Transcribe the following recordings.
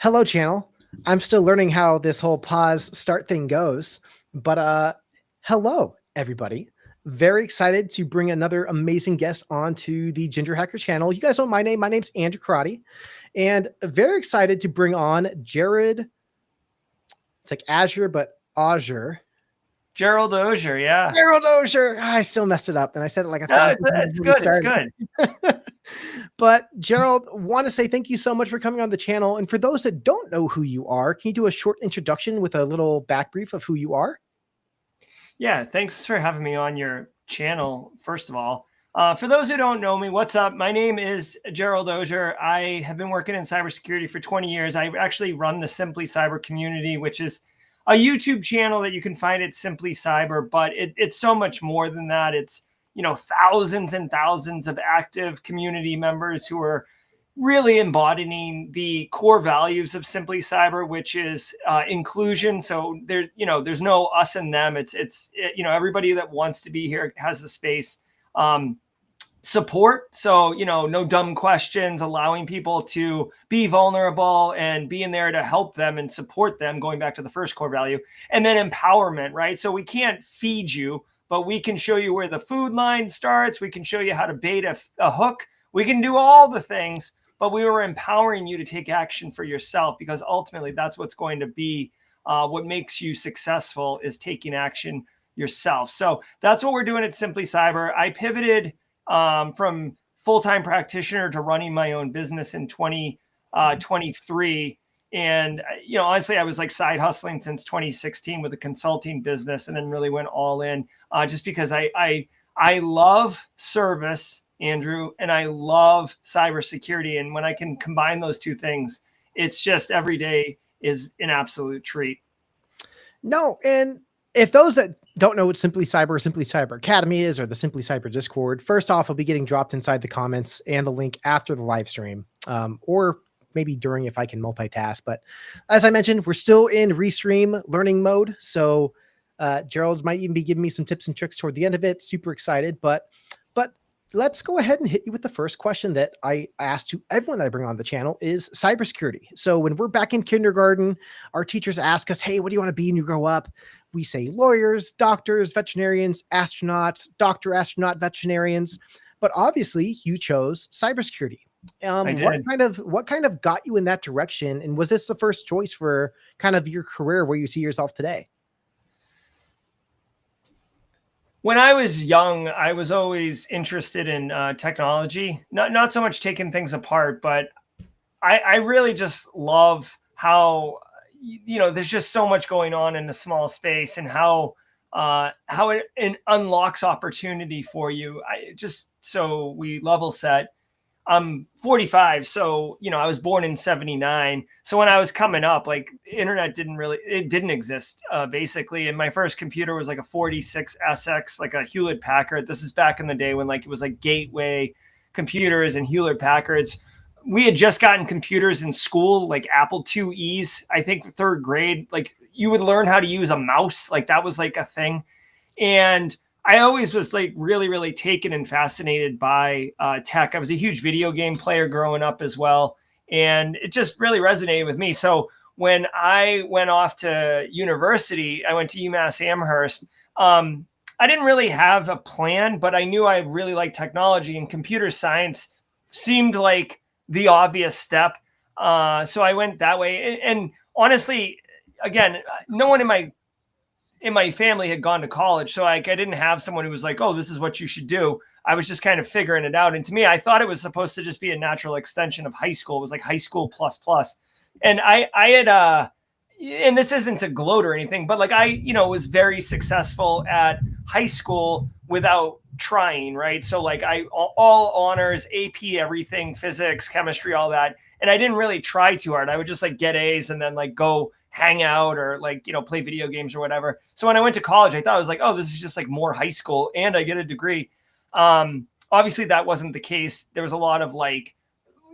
Hello, channel. I'm still learning how this whole pause start thing goes, but hello, everybody. Very excited to bring another amazing guest onto the Ginger Hacker channel. You guys know my name. My name's Andrew Karate, and very excited to bring on Jared. It's like Azure, but Auger. Gerald Auger, yeah. Gerald Auger. I still messed it up, and I said it like a No, thousand times it's before we good. It's started. good. But Gerald, want to say thank you so much for coming on the channel. And for those that don't know who you are, can you do a short introduction with a little back brief of who you are? Yeah, thanks for having me on your channel, first of all. For those who don't know me, what's up? My name is Gerald Auger. I have been working in cybersecurity for 20 years. I actually run the Simply Cyber community, which is a YouTube channel that you can find at Simply Cyber, but it's so much more than that. It's, thousands and thousands of active community members who are really embodying the core values of Simply Cyber, which is inclusion. So there's no us and them. It's everybody that wants to be here has a space. Support. So, no dumb questions, allowing people to be vulnerable and being there to help them and support them, going back to the first core value. And then empowerment, right? So we can't feed you, but we can show you where the food line starts. We can show you how to bait a hook. We can do all the things, but we were empowering you to take action for yourself, because ultimately that's what's going to be what makes you successful, is taking action yourself. So that's what we're doing at Simply Cyber. I pivoted from full-time practitioner to running my own business in 2023. And, honestly, I was like side hustling since 2016 with a consulting business, and then really went all in just because I love service, Andrew, and I love cybersecurity. And when I can combine those two things, it's just every day is an absolute treat. No, and if those that don't know what Simply Cyber Academy is, or the Simply Cyber Discord, first off, I'll be getting dropped inside the comments and the link after the live stream, or maybe during if I can multitask. But as I mentioned, we're still in restream learning mode. So Gerald might even be giving me some tips and tricks toward the end of it. Super excited, but let's go ahead and hit you with the first question that I asked to everyone that I bring on the channel is cybersecurity. So when we're back in kindergarten, our teachers ask us, hey, what do you want to be when you grow up? We say lawyers, doctors, veterinarians, astronauts, doctor, astronaut, veterinarians. But obviously you chose cybersecurity. What kind of got you in that direction? And was this the first choice for kind of your career where you see yourself today? When I was young, I was always interested in technology, not so much taking things apart, but I really just love how, there's just so much going on in a small space, and how it unlocks opportunity for you. So we level set. I'm 45. So, I was born in 79. So when I was coming up, like, internet didn't exist, basically. And my first computer was like a 46SX, like a Hewlett Packard. This is back in the day when it was like Gateway computers and Hewlett Packards. We had just gotten computers in school, like Apple IIe's, I think third grade. Like, you would learn how to use a mouse. Like, that was like a thing. And I always was like really, really taken and fascinated by tech. I was a huge video game player growing up as well, and it just really resonated with me. So when I went off to university, I went to UMass Amherst. I didn't really have a plan, but I knew I really liked technology, and computer science seemed like the obvious step. So I went that way. And honestly, again, no one in my family had gone to college. So I didn't have someone who was like, oh, this is what you should do. I was just kind of figuring it out. And to me, I thought it was supposed to just be a natural extension of high school. It was like high school plus. And I had, and this isn't to gloat or anything, but like I was very successful at high school without trying, right? So like all honors, AP, everything, physics, chemistry, all that. And I didn't really try too hard. I would just like get A's and then like go hang out or like, play video games or whatever. So when I went to college, I thought I was like, oh, this is just like more high school and I get a degree. Obviously that wasn't the case. There was a lot of like,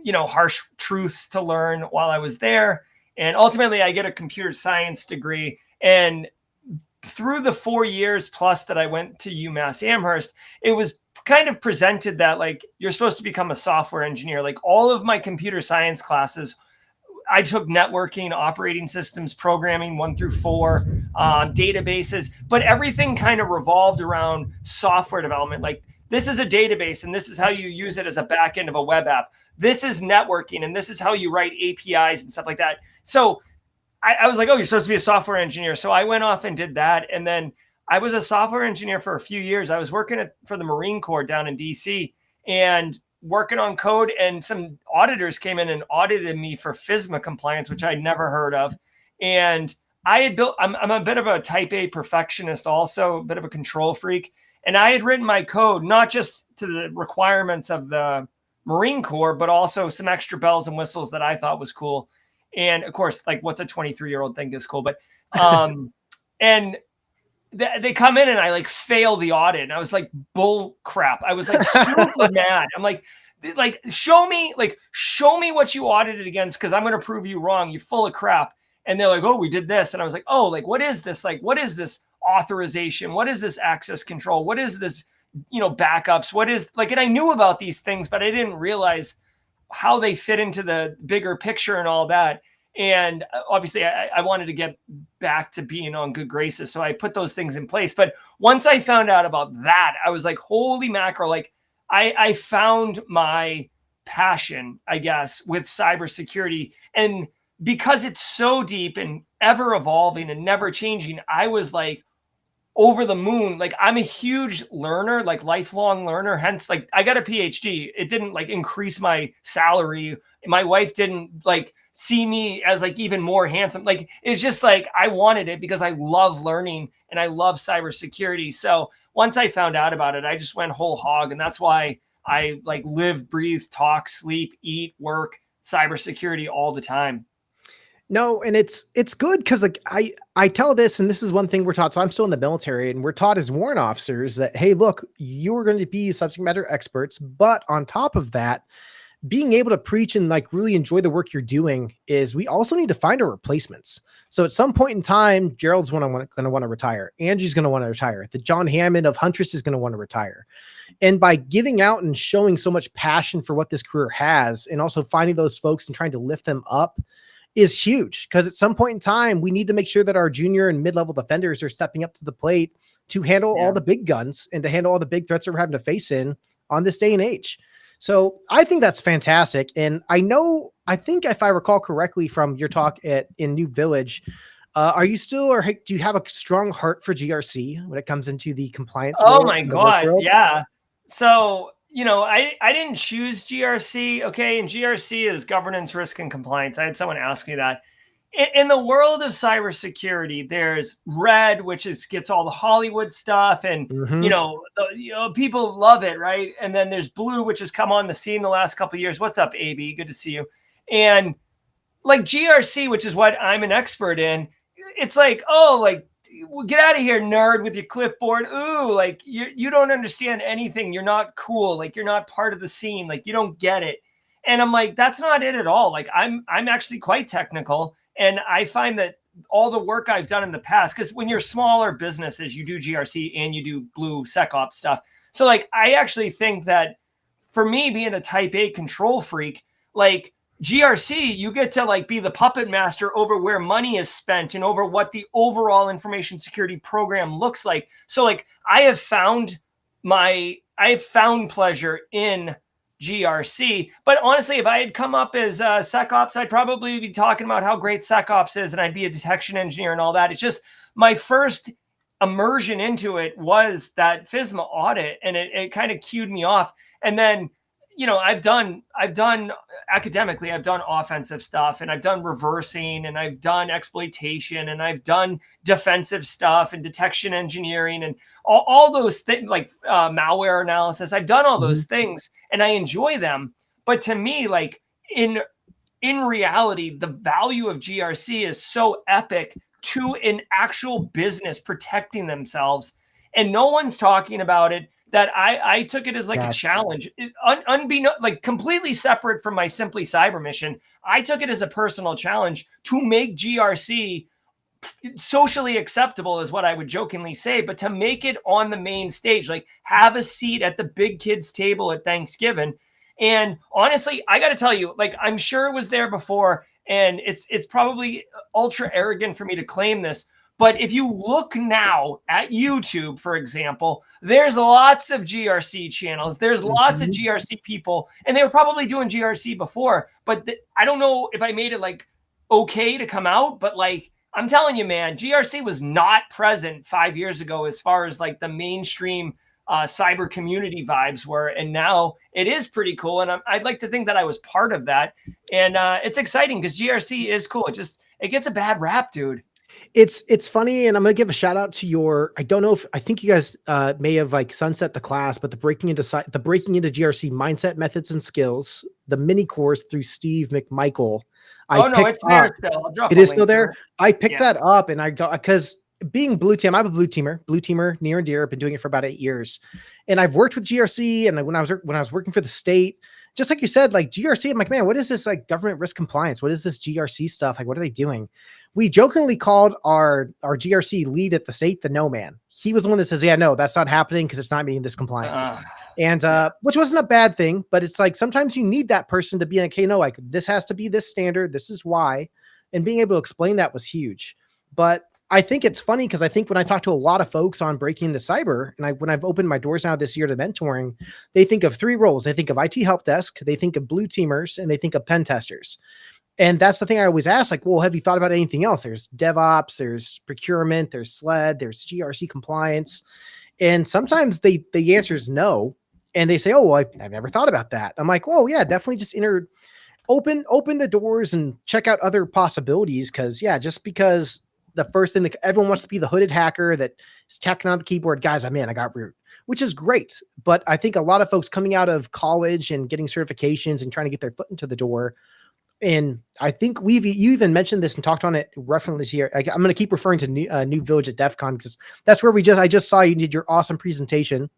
harsh truths to learn while I was there. And ultimately I get a computer science degree. And through the 4 years plus that I went to UMass Amherst, it was kind of presented that like, you're supposed to become a software engineer. Like all of my computer science classes I took networking, operating systems, programming 1 through 4, databases, but everything kind of revolved around software development. Like, this is a database and this is how you use it as a back end of a web app. This is networking and this is how you write APIs and stuff like that. So I was like, oh, you're supposed to be a software engineer. So I went off and did that. And then I was a software engineer for a few years. I was working for the Marine Corps down in DC and working on code, and some auditors came in and audited me for FISMA compliance, which I'd never heard of. And I had built, I'm a bit of a type A perfectionist, also a bit of a control freak. And I had written my code, not just to the requirements of the Marine Corps, but also some extra bells and whistles that I thought was cool. And of course, like, what's a 23-year-old think is cool, but, and they come in and I like fail the audit. And I was like, bull crap. I was like super mad. I'm like, show me what you audited against, because I'm going to prove you wrong. You're full of crap. And they're like, oh, we did this. And I was like, oh, like, what is this? Like, what is this authorization? What is this access control? What is this, backups? What is, like, and I knew about these things, but I didn't realize how they fit into the bigger picture and all that. And obviously I wanted to get back to being on good graces. So I put those things in place. But once I found out about that, I was like, holy mackerel, like I found my passion, I guess, with cybersecurity. And because it's so deep and ever evolving and never changing, I was like over the moon. Like, I'm a huge learner, like lifelong learner. Hence, like, I got a PhD. It didn't like increase my salary. My wife didn't like see me as like even more handsome. Like, it's just like, I wanted it because I love learning and I love cybersecurity. So once I found out about it, I just went whole hog. And that's why I like live, breathe, talk, sleep, eat, work, cybersecurity all the time. No, and it's good because like I tell this, and this is one thing we're taught. So I'm still in the military, and we're taught as warrant officers that, hey, look, you're going to be subject matter experts, but on top of that, being able to preach and like really enjoy the work you're doing is we also need to find our replacements. So at some point in time, Gerald's going to want to retire. Angie's going to want to retire. The John Hammond of Huntress is going to want to retire. And by giving out and showing so much passion for what this career has, and also finding those folks and trying to lift them up, is huge. Because at some point in time, we need to make sure that our junior and mid-level defenders are stepping up to the plate to handle all the big guns and to handle all the big threats that we're having to face on this day and age. So I think that's fantastic. And I think if I recall correctly from your talk in New Village, are you still, or do you have a strong heart for GRC when it comes into the compliance? Oh my God. Yeah. So, I didn't choose GRC. Okay. And GRC is governance, risk, and compliance. I had someone ask me that. In the world of cybersecurity, there's red, which gets all the Hollywood stuff, and people love it, right? And then there's blue, which has come on the scene the last couple of years. What's up, AB? Good to see you. And like GRC, which is what I'm an expert in, it's like, oh, like, get out of here, nerd, with your clipboard. Ooh, like you don't understand anything. You're not cool. Like, you're not part of the scene. Like, you don't get it. And I'm like, that's not it at all. Like, I'm actually quite technical. And I find that all the work I've done in the past, because when you're smaller businesses, you do GRC and you do blue SecOps stuff. So like, I actually think that for me, being a type A control freak, like GRC, you get to like be the puppet master over where money is spent and over what the overall information security program looks like. So like, I have found pleasure in GRC. But honestly, if I had come up as SecOps, I'd probably be talking about how great SecOps is, and I'd be a detection engineer and all that. It's just my first immersion into it was that FISMA audit, and it kind of cued me off. And then, I've done academically, I've done offensive stuff, and I've done reversing, and I've done exploitation, and I've done defensive stuff and detection engineering and all those things, like malware analysis. I've done all those things and I enjoy them. But to me, like in reality, the value of GRC is so epic to an actual business protecting themselves. And no one's talking about it, that I took it as like a challenge, unbeknownst, like completely separate from my Simply Cyber mission. I took it as a personal challenge to make GRC socially acceptable, is what I would jokingly say, but to make it on the main stage, like have a seat at the big kids table at Thanksgiving. And honestly, I got to tell you, like, I'm sure it was there before. And it's probably ultra arrogant for me to claim this, but if you look now at YouTube, for example, there's lots of GRC channels. There's lots of GRC people, and they were probably doing GRC before, but I don't know if I made it like okay to come out, but like, I'm telling you, man, GRC was not present 5 years ago as far as like the mainstream cyber community vibes were. And now it is pretty cool. And I'd like to think that I was part of that. And it's exciting because GRC is cool. It gets a bad rap, dude. It's funny, and I'm gonna give a shout out to your. I don't know if I think you guys may have like sunset the class, but the breaking into GRC mindset, methods, and skills, the mini course through Steve McMichael. It's there still. I'll drop it is still there. I picked that up, and I got because being blue team, I'm a blue teamer near and dear. I've been doing it for about 8 years, and I've worked with GRC. And when I was working for the state, just like you said, like GRC, I'm like, man, what is this like government risk compliance? What is this GRC stuff? Like, what are they doing? We jokingly called our GRC lead at the state the no man. He was the one that says, yeah, no, that's not happening because it's not meeting this compliance. Which wasn't a bad thing, but it's like sometimes you need that person to be like, hey, no, like this has to be this standard. This is why. And being able to explain that was huge. But I think it's funny because I think when I talk to a lot of folks on breaking into cyber, and when I've opened my doors now this year to mentoring, they think of 3 roles. They think of IT help desk, they think of blue teamers, and they think of pen testers. And that's the thing I always ask, like, well, have you thought about anything else? There's DevOps, there's procurement, there's SLED, there's GRC compliance. And sometimes the answer is no. And they say, oh, well, I've never thought about that. I'm like, well, yeah, definitely just open the doors and check out other possibilities. Cause yeah, just because the first thing that everyone wants to be the hooded hacker that is tapping on the keyboard, guys, I'm in, I got root, which is great. But I think a lot of folks coming out of college and getting certifications and trying to get their foot into the door. And I think you even mentioned this and talked on it reference here. I'm going to keep referring to New Village at DEF CON because that's where I just saw you did your awesome presentation.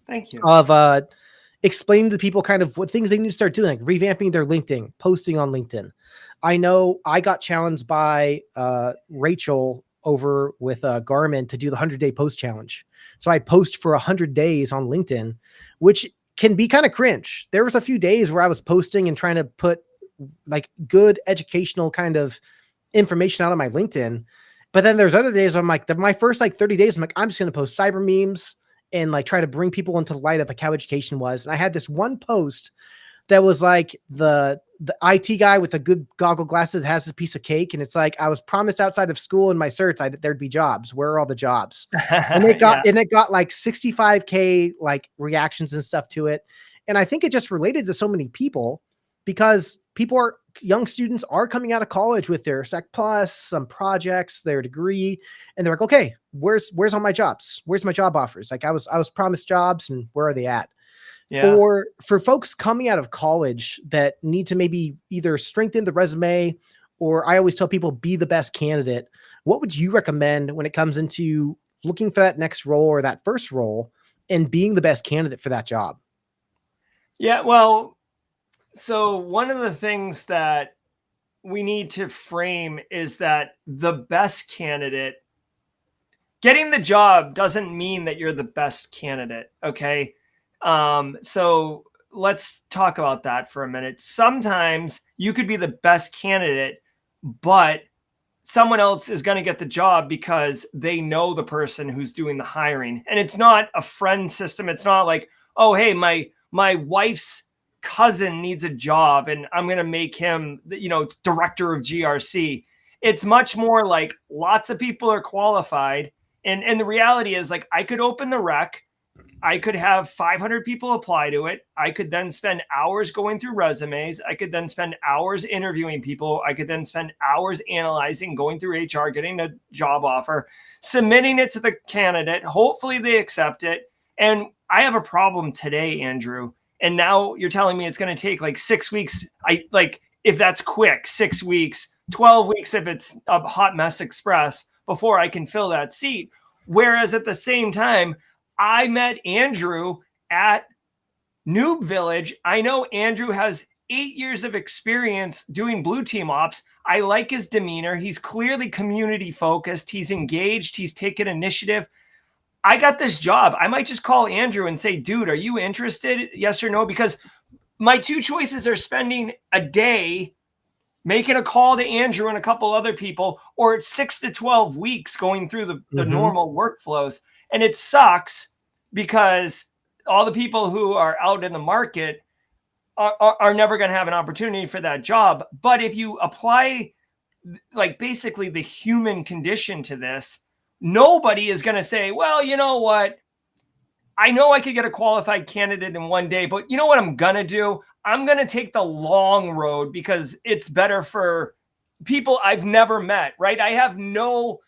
Thank you. Of explaining to people kind of what things they need to start doing, like revamping their LinkedIn, posting on LinkedIn. I know I got challenged by Rachel over with Garmin to do the 100-day post challenge. So I post for 100 days on LinkedIn, which can be kind of cringe. There was a few days where I was posting and trying to put like good educational kind of information out on my LinkedIn. But then there's other days I'm like, my first like 30 days, I'm like, I'm just going to post cyber memes and like try to bring people into the light of like how education was. And I had this one post that was like the IT guy with the good goggle glasses has this piece of cake. And it's like, I was promised outside of school in my certs, there'd be jobs. Where are all the jobs? And it got like 65K like reactions and stuff to it. And I think it just related to so many people because young students are coming out of college with their Sec Plus, some projects, their degree, and they're like, okay, where's all my jobs? Where's my job offers? Like I was promised jobs and where are they at? Yeah. For folks coming out of college that need to maybe either strengthen the resume or I always tell people be the best candidate. What would you recommend when it comes into looking for that next role or that first role and being the best candidate for that job? Yeah, well, so one of the things that we need to frame is that the best candidate, getting the job doesn't mean that you're the best candidate. Okay. So let's talk about that for a minute. Sometimes you could be the best candidate, but someone else is going to get the job because they know the person who's doing the hiring. And it's not a friend system. It's not like, oh, hey, my wife's cousin needs a job and I'm going to make him, director of GRC. It's much more like lots of people are qualified. And the reality is like, I could open the rec. I could have 500 people apply to it. I could then spend hours going through resumes. I could then spend hours interviewing people. I could then spend hours analyzing, going through HR, getting a job offer, submitting it to the candidate. Hopefully they accept it. And I have a problem today, Andrew. And now you're telling me it's going to take like 6 weeks. If that's quick, 6 weeks, 12 weeks, if it's a hot mess express before I can fill that seat. Whereas at the same time, I met Andrew at Noob Village. I know Andrew has 8 years of experience doing blue team ops. I like his demeanor. He's clearly community focused. He's engaged. He's taken initiative. I got this job. I might just call Andrew and say, dude, are you interested? Yes or no? Because my two choices are spending a day making a call to Andrew and a couple other people, or it's 6 to 12 weeks going through the normal workflows. And it sucks because all the people who are out in the market are never going to have an opportunity for that job. But if you apply like basically the human condition to this, nobody is going to say, well, you know what? I know I could get a qualified candidate in one day, but you know what I'm going to do? I'm going to take the long road because it's better for people I've never met, right? I have no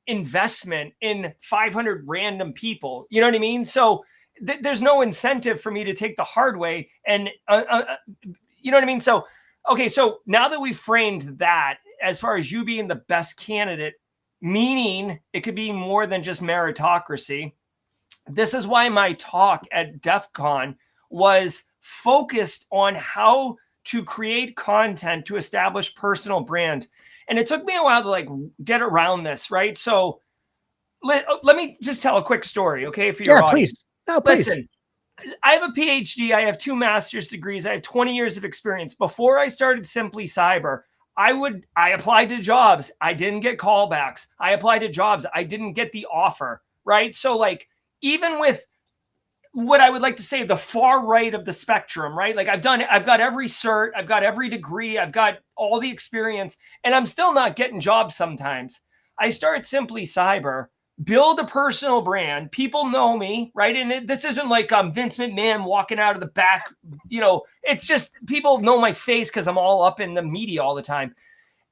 investment in 500 random people. You know what I mean? So there's no incentive for me to take the hard way. And you know what I mean? So, okay. So now that we've framed that as far as you being the best candidate, meaning it could be more than just meritocracy. This is why my talk at DEF CON was focused on how to create content to establish personal brand. And it took me a while to like get around this, right? So let me just tell a quick story, okay? For your audience. Please. No, please. Listen, I have a PhD. I have 2 master's degrees. I have 20 years of experience. Before I started Simply Cyber, I applied to jobs. I didn't get callbacks. I applied to jobs. I didn't get the offer, right? So like, even with what I would like to say, the far right of the spectrum, right? Like I've got every cert, I've got every degree, I've got all the experience, and I'm still not getting jobs sometimes. I start Simply Cyber, build a personal brand. People know me, right? And this isn't like I'm Vince McMahon walking out of the back. You know, it's just people know my face because I'm all up in the media all the time.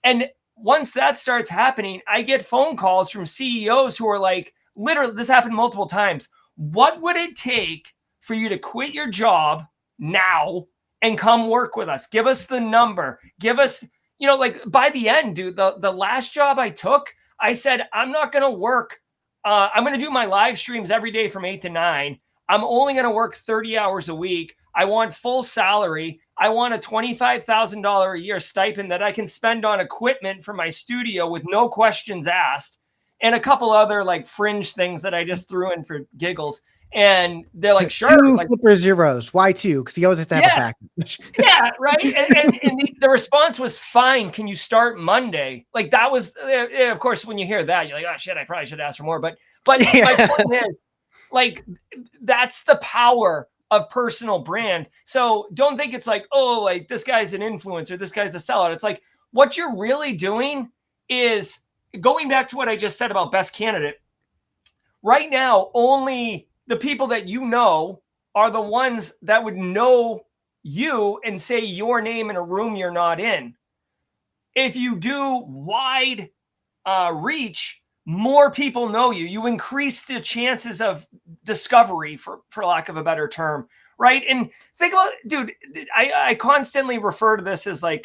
And once that starts happening, I get phone calls from CEOs who are like, literally, this happened multiple times. What would it take for you to quit your job now and come work with us? Give us the number. Give us, you know, like by the end, dude, the last job I took, I said, I'm not going to work. I'm going to do my live streams every day from 8 to 9. I'm only going to work 30 hours a week. I want full salary. I want a $25,000 a year stipend that I can spend on equipment for my studio with no questions asked, and a couple other like fringe things that I just threw in for giggles. And they're like, sure. 2 like, flipper zeros. Why 2? Because he always has to have a package. Yeah, right. And the response was, fine. Can you start Monday? Like that was, of course, when you hear that, you're like, oh shit, I probably should ask for more. But my point is, like, that's the power of personal brand. So don't think it's like, oh, like this guy's an influencer, this guy's a sellout. It's like what you're really doing is going back to what I just said about best candidate. Right now, only the people that you know are the ones that would know you and say your name in a room you're not in. If you do wide reach, more people know you. You increase the chances of discovery, for lack of a better term, right? And think about, dude, I constantly refer to this as like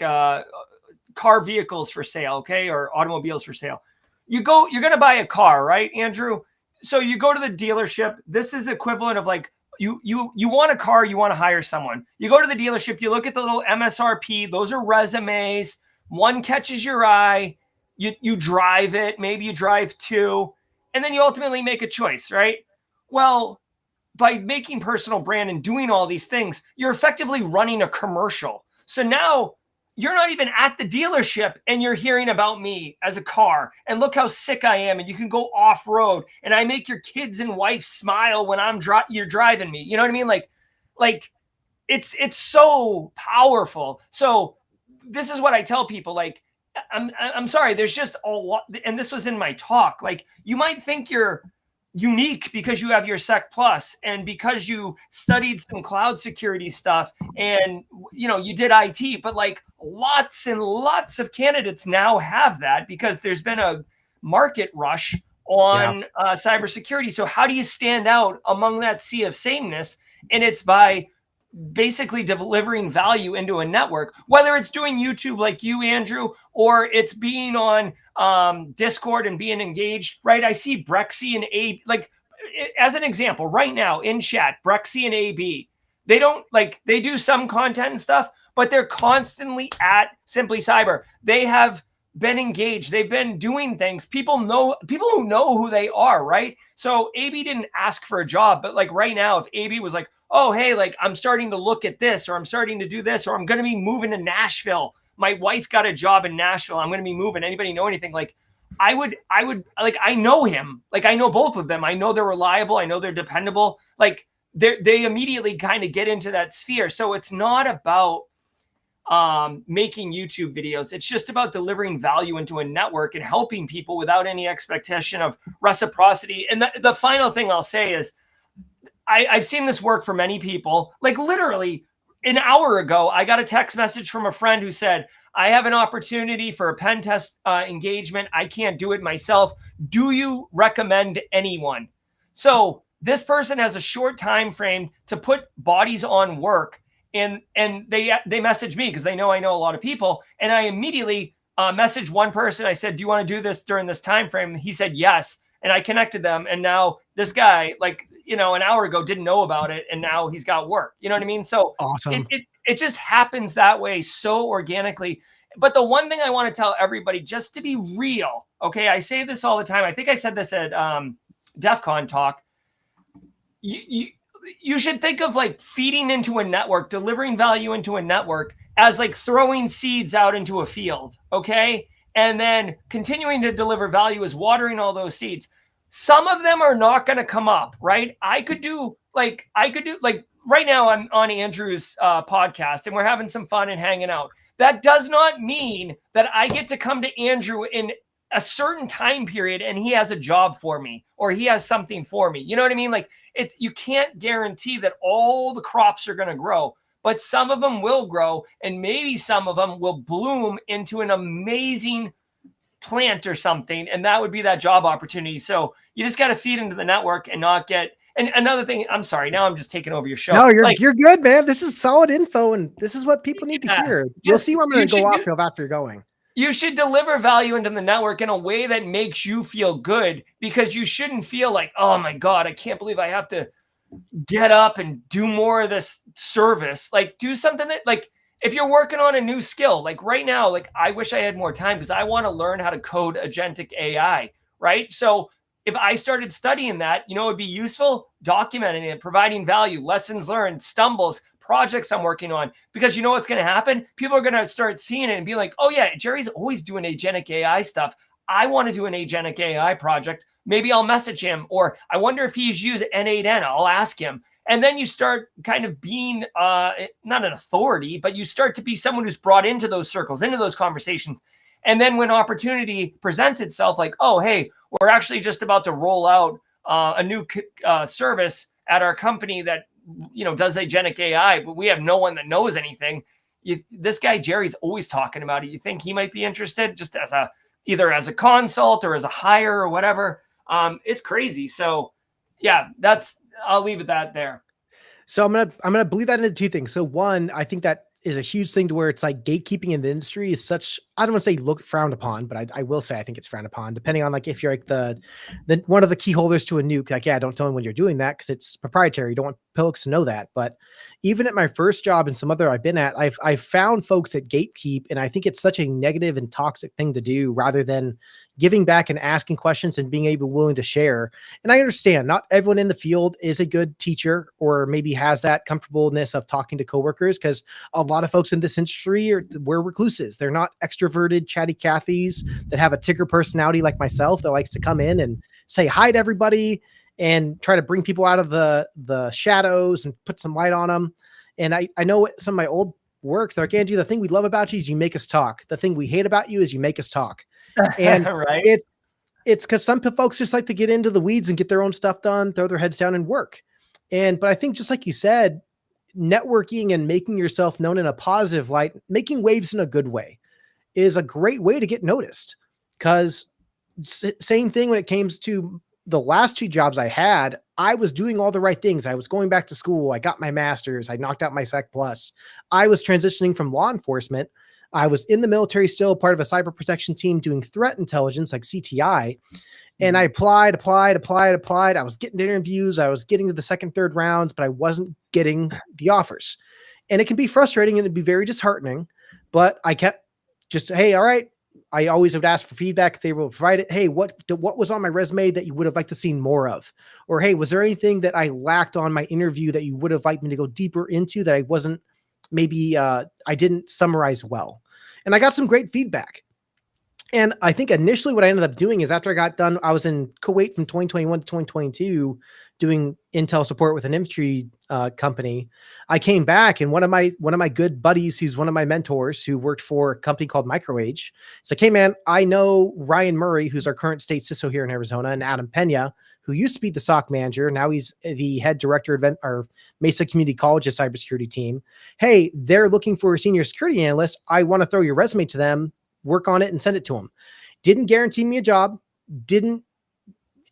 car vehicles for sale, okay, or automobiles for sale. You're going to buy a car, right, Andrew? So you go to the dealership. This is equivalent of like, you want a car, you want to hire someone. You go to the dealership, you look at the little MSRP, those are resumes. One catches your eye, you drive it, maybe you drive 2, and then you ultimately make a choice, right? Well, by making personal brand and doing all these things, you're effectively running a commercial. So now you're not even at the dealership and you're hearing about me as a car and look how sick I am. And you can go off road and I make your kids and wife smile when you're driving me. You know what I mean? Like it's so powerful. So this is what I tell people, like, I'm sorry, there's just a lot. And this was in my talk. Like you might think you're unique because you have your Sec Plus and because you studied some cloud security stuff and you did IT, but like lots and lots of candidates now have that because there's been a market rush on cybersecurity. So how do you stand out among that sea of sameness? And it's by basically delivering value into a network, whether it's doing YouTube like you, Andrew, or it's being on Discord and being engaged, right? I see Brexy and A, like as an example right now in chat, Brexy and AB, they do some content and stuff, but they're constantly at Simply Cyber. They have been engaged. They've been doing things. People who know who they are, right? So AB didn't ask for a job, but like right now, if AB was like, oh, hey, like I'm starting to look at this, or I'm starting to do this, or I'm going to be moving to Nashville. My wife got a job in Nashville. I'm going to be moving. Anybody know anything? Like I would like, I know him. Like I know both of them. I know they're reliable. I know they're dependable. Like they immediately kind of get into that sphere. So it's not about making YouTube videos. It's just about delivering value into a network and helping people without any expectation of reciprocity. And the final thing I'll say is I've seen this work for many people. Like literally an hour ago, I got a text message from a friend who said, I have an opportunity for a pen test engagement. I can't do it myself. Do you recommend anyone? So this person has a short time frame to put bodies on work. And they messaged me because they know I know a lot of people. And I immediately messaged one person. I said, do you want to do this during this time frame? He said, yes. And I connected them. And now this guy, like, you know, an hour ago didn't know about it. And now he's got work. You know what I mean? So Awesome. It just happens that way so organically. But the one thing I want to tell everybody, just to be real, okay, I say this all the time. I think I said this at DEF CON talk. You should think of like feeding into a network, delivering value into a network as like throwing seeds out into a field, okay? And then continuing to deliver value is watering all those seeds. Some of them are not going to come up, right? I could do like right now I'm on Andrew's podcast and we're having some fun and hanging out. That does not mean that I get to come to Andrew in a certain time period and he has a job for me or he has something for me. You know what I mean? Like you can't guarantee that all the crops are going to grow, but some of them will grow and maybe some of them will bloom into an amazing plant or something. And that would be that job opportunity. So you just got to feed into the network and not get, and another thing, I'm sorry, now I'm just taking over your show. No, you're good, man. This is solid info. And this is what people need to hear. You'll see where I'm going to go off field after you're going. You should deliver value into the network in a way that makes you feel good, because you shouldn't feel like, oh my God, I can't believe I have to get up and do more of this service. Like do something that, like, if you're working on a new skill, like right now, like I wish I had more time because I want to learn how to code agentic AI, right? So if I started studying that, you know, it'd be useful, documenting it, providing value, lessons learned, stumbles, projects I'm working on, because you know what's going to happen? People are going to start seeing it and be like, oh yeah, Jerry's always doing agentic AI stuff. I want to do an agentic AI project. Maybe I'll message him, or I wonder if he's used N8N. I'll ask him. And then you start kind of being not an authority, but you start to be someone who's brought into those circles, into those conversations. And then when opportunity presents itself, like, oh, hey, we're actually just about to roll out a new service at our company that, you know, does agentic AI, but we have no one that knows anything. This guy Jerry's always talking about it. You think he might be interested, just as either as a consult or as a hire or whatever? It's crazy. So yeah, I'll leave it that there. So I'm gonna believe that into two things. So one, I think that is a huge thing to where it's like gatekeeping in the industry is such, I don't want to say frowned upon, but I will say I think it's frowned upon, depending on like if you're like the one of the key holders to a nuke. Like, yeah, don't tell them when you're doing that because it's proprietary. You don't want folks to know that. But even at my first job and some other I've been at, I've found folks that gatekeep, and I think it's such a negative and toxic thing to do rather than giving back and asking questions and being willing to share. And I understand not everyone in the field is a good teacher or maybe has that comfortableness of talking to coworkers, because a lot of folks in this industry we're recluses. They're not extroverted chatty Cathys that have a ticker personality like myself that likes to come in and say hi to everybody and try to bring people out of the shadows and put some light on them. And I know some of my old works, they're like, Andrew, the thing we love about you is you make us talk. The thing we hate about you is you make us talk. And right. It's because some folks just like to get into the weeds and get their own stuff done, throw their heads down and work. But I think just like you said, networking and making yourself known in a positive light, making waves in a good way, is a great way to get noticed. Because same thing when it came to the last two jobs I had, I was doing all the right things. I was going back to school. I got my master's. I knocked out my Sec Plus. I was transitioning from law enforcement. I was in the military still, part of a cyber protection team doing threat intelligence like CTI. And I applied. I was getting to interviews. I was getting to the second, third rounds, but I wasn't getting the offers. And it can be frustrating and it'd be very disheartening, but I kept just, hey, all right, I always would ask for feedback if they will provide it. Hey, what was on my resume that you would have liked to see more of? Or, hey, was there anything that I lacked on my interview that you would have liked me to go deeper into that I wasn't, maybe I didn't summarize well? And I got some great feedback. And I think initially what I ended up doing is after I got done, I was in Kuwait from 2021 to 2022 doing Intel support with an infantry company. I came back, and one of my good buddies, who's one of my mentors, who worked for a company called MicroAge, it's like, hey man, I know Ryan Murray, who's our current state CISO here in Arizona, and Adam Pena, who used to be the SOC manager. Now he's the head director of our Mesa Community College's cybersecurity team. Hey, they're looking for a senior security analyst. I want to throw your resume to them, work on it, and send it to them. Didn't guarantee me a job. Didn't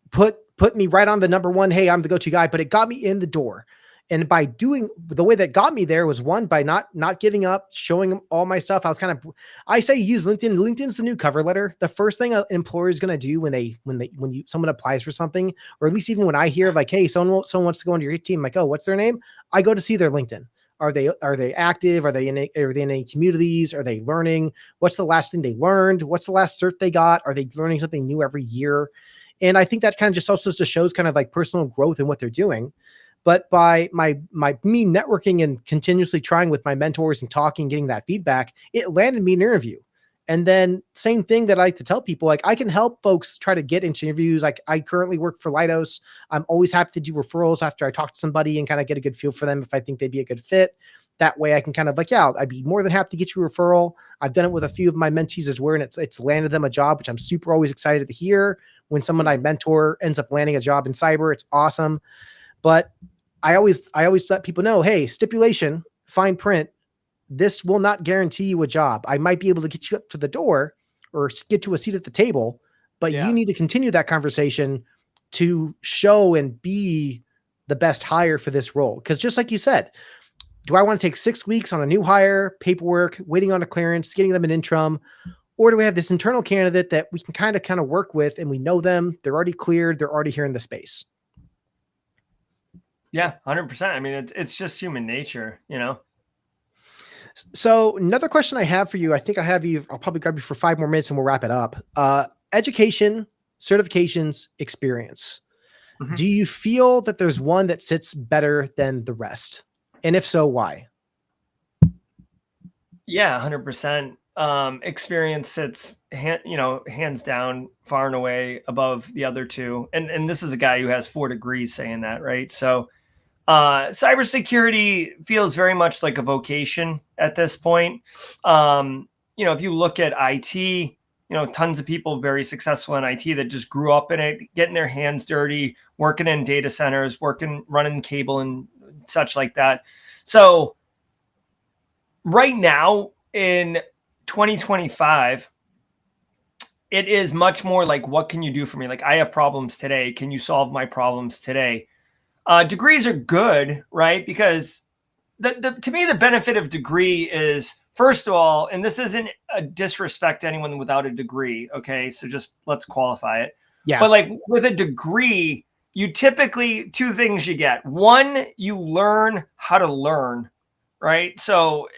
put me right on the number one, hey, I'm the go-to guy, but it got me in the door. And by doing the way that got me there was, one, by not giving up, showing them all my stuff. I say use LinkedIn. LinkedIn's the new cover letter. The first thing an employer is going to do when someone applies for something, or at least even when I hear like, hey, someone wants to go into your team, I'm like, oh, what's their name? I go to see their LinkedIn. Are they active? Are they in any communities? Are they learning? What's the last thing they learned? What's the last cert they got? Are they learning something new every year? And I think that kind of just also just shows kind of like personal growth in what they're doing. But by me networking and continuously trying with my mentors and talking, getting that feedback, it landed me an interview. And then same thing that I like to tell people, like I can help folks try to get into interviews. Like I currently work for Leidos. I'm always happy to do referrals after I talk to somebody and kind of get a good feel for them if I think they'd be a good fit. That way I can kind of like, yeah, I'd be more than happy to get you a referral. I've done it with a few of my mentees as well, and it's landed them a job, which I'm super always excited to hear. When someone I mentor ends up landing a job in cyber, it's awesome. But I always let people know, hey, stipulation, fine print, this will not guarantee you a job. I might be able to get you up to the door or get to a seat at the table, but you need to continue that conversation to show and be the best hire for this role. Because just like you said, do I want to take 6 weeks on a new hire, paperwork, waiting on a clearance, getting them an interim, or do we have this internal candidate that we can kind of work with, and we know them, they're already cleared, they're already here in the space? Yeah, 100%. I mean, it's just human nature, you know? So another question I have for you, I think I'll probably grab you for 5 more minutes and we'll wrap it up. Education, certifications, experience. Mm-hmm. Do you feel that there's one that sits better than the rest? And if so, why? Yeah, 100%. Experience sits, hands down, far and away above the other two. And this is a guy who has 4 degrees saying that, right? So cybersecurity feels very much like a vocation at this point. If you look at IT, tons of people very successful in IT that just grew up in it, getting their hands dirty, working in data centers, running cable and such like that. So right now in 2025, it is much more like, what can you do for me? Like, I have problems today. Can you solve my problems today? Degrees are good, right? Because to me, the benefit of degree is, first of all, and this isn't a disrespect to anyone without a degree, okay? So just let's qualify it. Yeah. But like with a degree, you typically, 2 things you get. One, you learn how to learn, right? So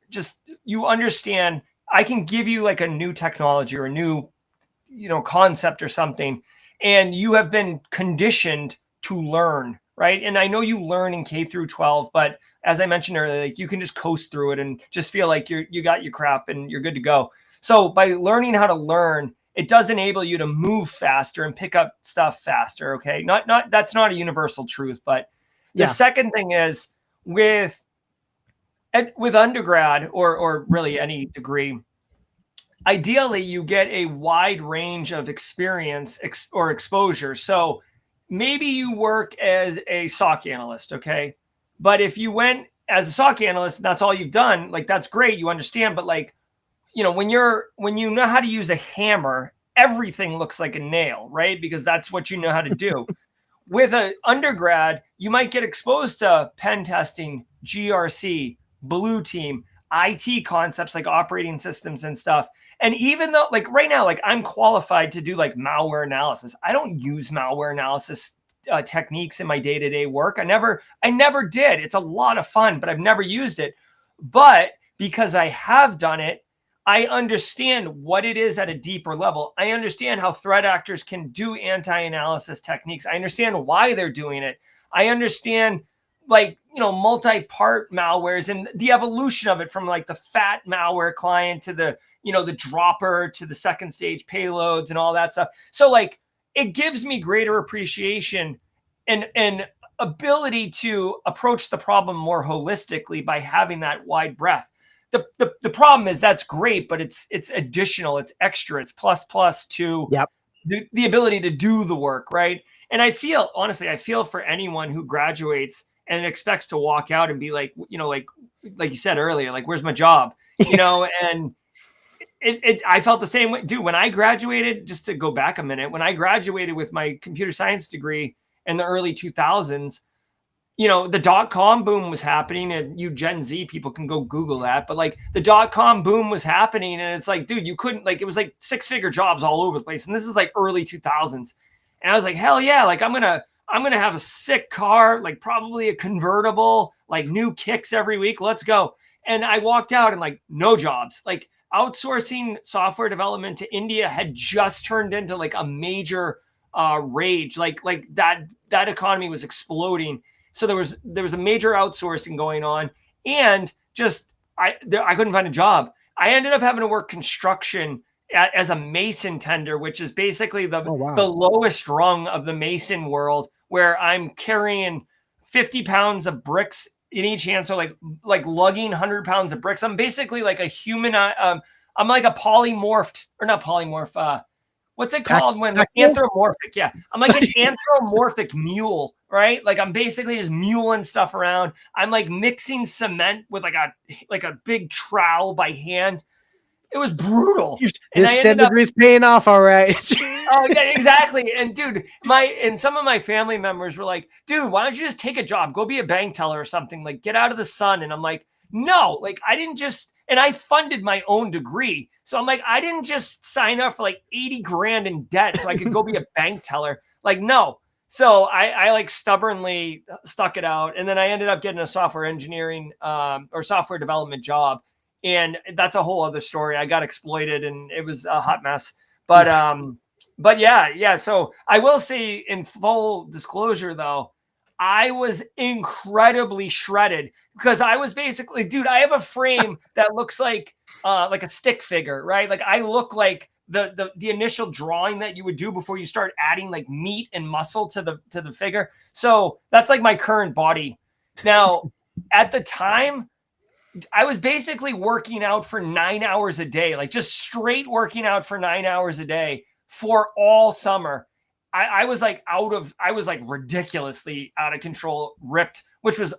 just, you understand, I can give you like a new technology or a new, concept or something, and you have been conditioned to learn, right? And I know you learn in K through 12, but as I mentioned earlier, like you can just coast through it and just feel like you got your crap and you're good to go. So by learning how to learn, it does enable you to move faster and pick up stuff faster. Okay. That's not a universal truth, but the second thing is with undergrad or really any degree, ideally you get a wide range of experience or exposure. So maybe you work as a SOC analyst, okay? But if you went as a SOC analyst, that's all you've done, like that's great, you understand, but like, when you know how to use a hammer, everything looks like a nail, right? Because that's what you know how to do. With an undergrad, you might get exposed to pen testing, GRC, blue team, IT concepts like operating systems and stuff. And even though like right now, like I'm qualified to do like malware analysis, I don't use malware analysis techniques in my day-to-day work. I never did. It's a lot of fun, but I've never used it. But because I have done it, I understand what it is at a deeper level. I understand how threat actors can do anti-analysis techniques. I understand why they're doing it. I understand, like, multi-part malwares and the evolution of it, from like the fat malware client to the, the dropper to the second stage payloads and all that stuff. So like, it gives me greater appreciation and ability to approach the problem more holistically by having that wide breadth. The problem is that's great, but it's additional, it's extra, it's plus to the ability to do the work, right? And I feel for anyone who graduates and expects to walk out and be like, like you said earlier, like, where's my job? And I felt the same way, dude. When I graduated, just to go back a minute, when I graduated with my computer science degree in the early 2000s, the dot-com boom was happening, and you Gen Z people can go Google that, but like the dot-com boom was happening, and it's like, dude, you couldn't, like, it was like 6-figure jobs all over the place. And this is like early 2000s. And I was like, hell yeah, like I'm going to have a sick car, like probably a convertible, like new kicks every week. Let's go. And I walked out and like no jobs. Like outsourcing software development to India had just turned into like a major rage. Like that economy was exploding. So there was a major outsourcing going on, and just I couldn't find a job. I ended up having to work construction as a mason tender, which is basically the lowest rung of the mason world, where I'm carrying 50 pounds of bricks in each hand. So like lugging 100 pounds of bricks. I'm basically like a human. I'm like a polymorphed, or not polymorph. What's it called when anthropomorphic? Yeah. I'm like an anthropomorphic mule, right? Like I'm basically just muling stuff around. I'm like mixing cement with like a big trowel by hand. It was brutal. This STEM degree is paying off, all right. Oh yeah, exactly. And dude, some of my family members were like, dude, why don't you just take a job? Go be a bank teller or something. Like, get out of the sun. And I'm like, no, like I didn't just, and I funded my own degree. So I'm like, I didn't just sign up for like 80 grand in debt so I could go be a bank teller. Like, no. So I like stubbornly stuck it out. And then I ended up getting a software engineering or software development job. And that's a whole other story. I got exploited and it was a hot mess. But yeah. So I will say, in full disclosure though, I was incredibly shredded because I was basically, dude, I have a frame that looks like a stick figure, right? Like I look like the initial drawing that you would do before you start adding like meat and muscle to the figure. So that's like my current body. Now, at the time, I was basically working out for 9 hours a day, like just straight working out for 9 hours a day for all summer. I was like ridiculously out of control, ripped, which was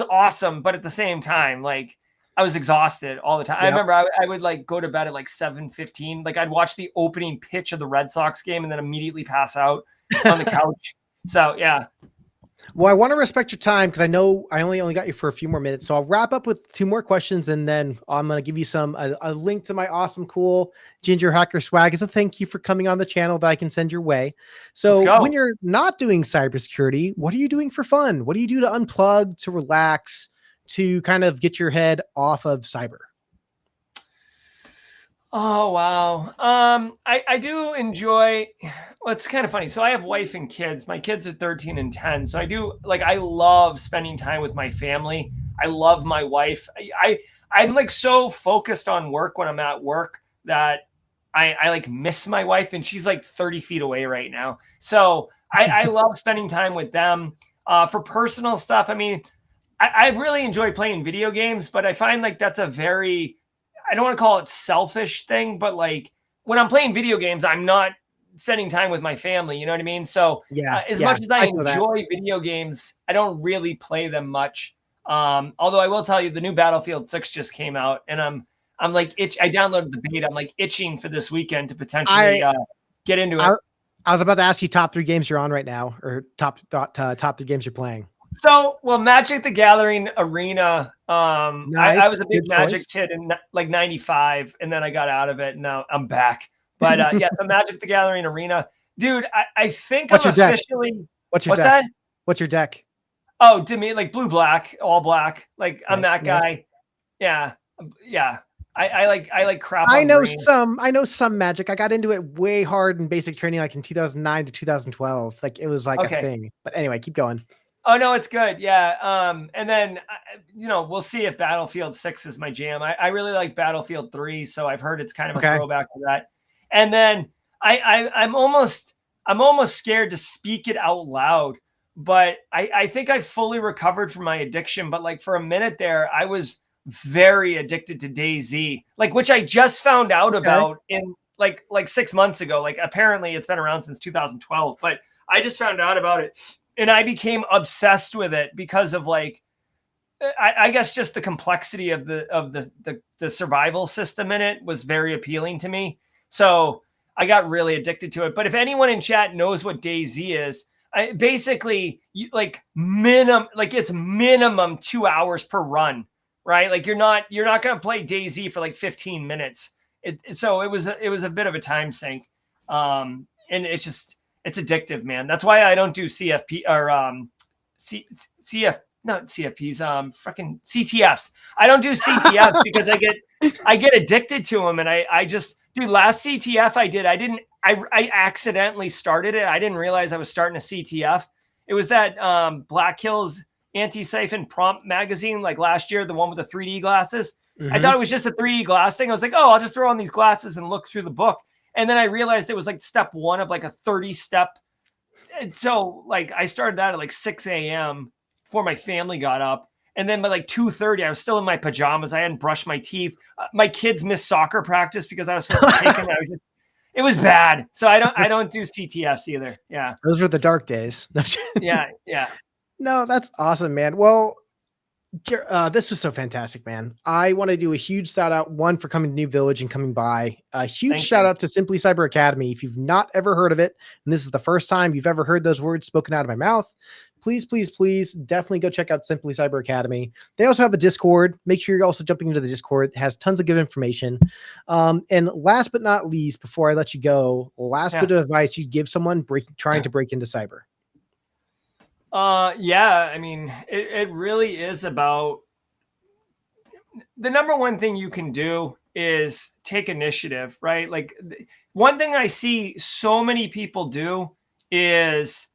awesome. But at the same time, like I was exhausted all the time. Yep. I remember I would like go to bed at like 7:15. Like I'd watch the opening pitch of the Red Sox game and then immediately pass out on the couch. So yeah. Well, I want to respect your time because I know I only got you for a few more minutes. So I'll wrap up with 2 more questions, and then I'm going to give you a link to my awesome, cool Ginger Hacker swag as a thank you for coming on the channel that I can send your way. So when you're not doing cybersecurity, what are you doing for fun? What do you do to unplug, to relax, to kind of get your head off of cyber? Oh, wow. I do enjoy, well, it's kind of funny. So I have wife and kids. My kids are 13 and 10. So I love spending time with my family. I love my wife. I'm like so focused on work when I'm at work that I like miss my wife, and she's like 30 feet away right now. So I love spending time with them. For personal stuff, I mean, I really enjoy playing video games, but I find like that's a very, I don't want to call it selfish thing, but like when I'm playing video games, I'm not spending time with my family. You know what I mean? So as much as I enjoy video games, I don't really play them much. Although I will tell you, the new Battlefield 6 just came out, and I'm like I downloaded the beta. I'm like itching for this weekend to potentially get into it. I was about to ask you top 3 games you're on right now, or top 3 games you're playing. So, well, Magic the Gathering Arena. Nice. I was a big Magic kid in like 95, and then I got out of it, and now I'm back. But yeah, so Magic the Gathering Arena. Dude, I think What's I'm your officially... Deck? What's deck? That? What's your deck? Oh, to me, like blue, black, all black. Like I'm that guy. Yeah. Yeah. I like crap I on know brains. some magic. I got into it way hard in basic training, like in 2009 to 2012. Like it was like a Okay. thing. But anyway, keep going. Oh no, it's good. Yeah. And then we'll see if Battlefield 6 is my jam. I really like Battlefield 3, so I've heard it's kind of a Okay. throwback to that. And then I'm almost scared to speak it out loud, but I think I fully recovered from my addiction. But like for a minute there, I was very addicted to DayZ, like which I just found out Okay. about in like 6 months ago. Like apparently it's been around since 2012, but I just found out about it and I became obsessed with it because of like I guess just the complexity of the survival system in it was very appealing to me. So I got really addicted to it. But if anyone in chat knows what DayZ is, basically like it's minimum 2 hours per run, right? Like you're not going to play DayZ for like 15 minutes. So it was a bit of a time sink, and it's addictive, man. That's why I don't do CFP or CF not CFPs, freaking CTFs. I don't do CTFs because I get addicted to them, and I just dude. Last CTF I did, I accidentally started it. I didn't realize I was starting a CTF. It was that Black Hills anti-siphon prompt magazine, like last year, the one with the 3D glasses. I thought it was just a 3D glass thing. I was like, oh, I'll just throw on these glasses and look through the book. And then I realized it was like step 1 of like a 30-step. And so like I started that at like 6 a.m. before my family got up. And then by like 2:30, I was still in my pajamas. I hadn't brushed my teeth. My kids missed soccer practice because I was supposed to take them. It was bad. So I don't do CTFs either. Yeah. Those were the dark days. Yeah. Yeah. No, that's awesome, man. Well, this was so fantastic, man. I want to do a huge shout out, one, for coming to New Village and coming by. A huge shout out to Simply Cyber Academy. If you've not ever heard of it, and this is the first time you've ever heard those words spoken out of my mouth, please, please, please definitely go check out Simply Cyber Academy. They also have a Discord. Make sure you're also jumping into the Discord. It has tons of good information. And last but not least, before I let you go, last bit of advice you'd give someone trying to break into cyber. Yeah, I mean, it really is about the number one thing you can do is take initiative, right? Like one thing I see so many people do is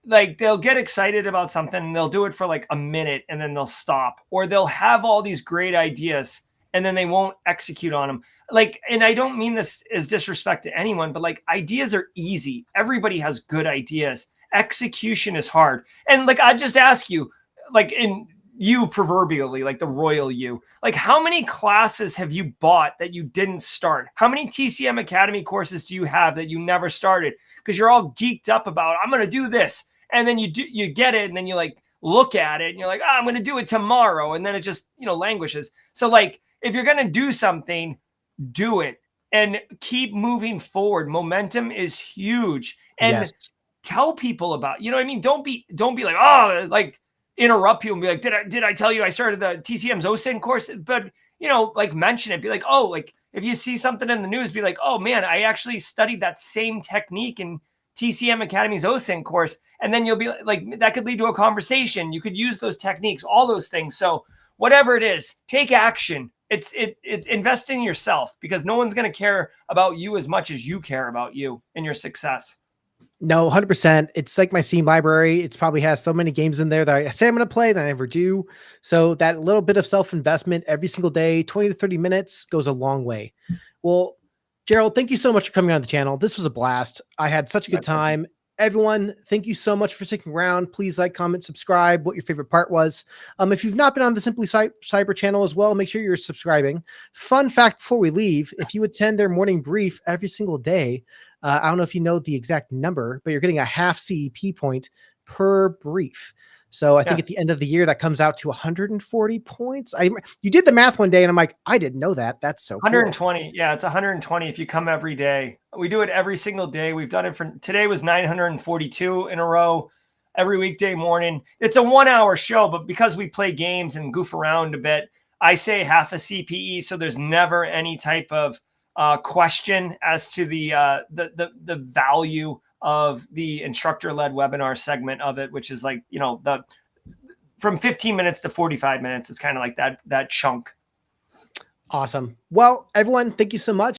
like they'll get excited about something and they'll do it for like a minute and then they'll stop, or they'll have all these great ideas and then they won't execute on them. Like, and I don't mean this as disrespect to anyone, but like ideas are easy. Everybody has good ideas. Execution is hard. And like, I just ask you, like in you proverbially, like the royal you, like how many classes have you bought that you didn't start? How many TCM Academy courses do you have that you never started? Because you're all geeked up about, I'm going to do this. And then you get it. And then you like look at it and you're like, oh, I'm going to do it tomorrow. And then it just, languishes. So like, if you're going to do something, do it and keep moving forward. Momentum is huge. And tell people about, what I mean? Don't be like, oh, like interrupt people and be like, did I tell you I started the TCM's OSINT course? But, like mention it, be like, oh, like if you see something in the news, be like, oh man, I actually studied that same technique in TCM Academy's OSINT course. And then you'll be like, that could lead to a conversation. You could use those techniques, all those things. So whatever it is, take action. Invest in yourself, because no one's going to care about you as much as you care about you and your success. No, 100%. It's like my Steam library. It probably has so many games in there that I say I'm going to play that I never do. So that little bit of self-investment every single day, 20 to 30 minutes goes a long way. Well, Gerald, thank you so much for coming on the channel. This was a blast. I had such a good time. Everyone, thank you so much for sticking around. Please like, comment, subscribe, what your favorite part was. If you've not been on the Simply Cyber channel as well, make sure you're subscribing. Fun fact before we leave, if you attend their morning brief every single day, I don't know if you know the exact number, but you're getting a half CEP point per brief. So I think at the end of the year, that comes out to 140 points. You did the math one day and I'm like, I didn't know that. That's so 120. Cool. Yeah, it's 120 if you come every day. We do it every single day. We've done it for today was 942 in a row every weekday morning. It's a 1-hour show, but because we play games and goof around a bit, I say half a CPE. So there's never any type of question as to the value of the instructor-led webinar segment of it, which is like, from 15 minutes to 45 minutes. It's kind of like that chunk. Awesome. Well, everyone, thank you so much.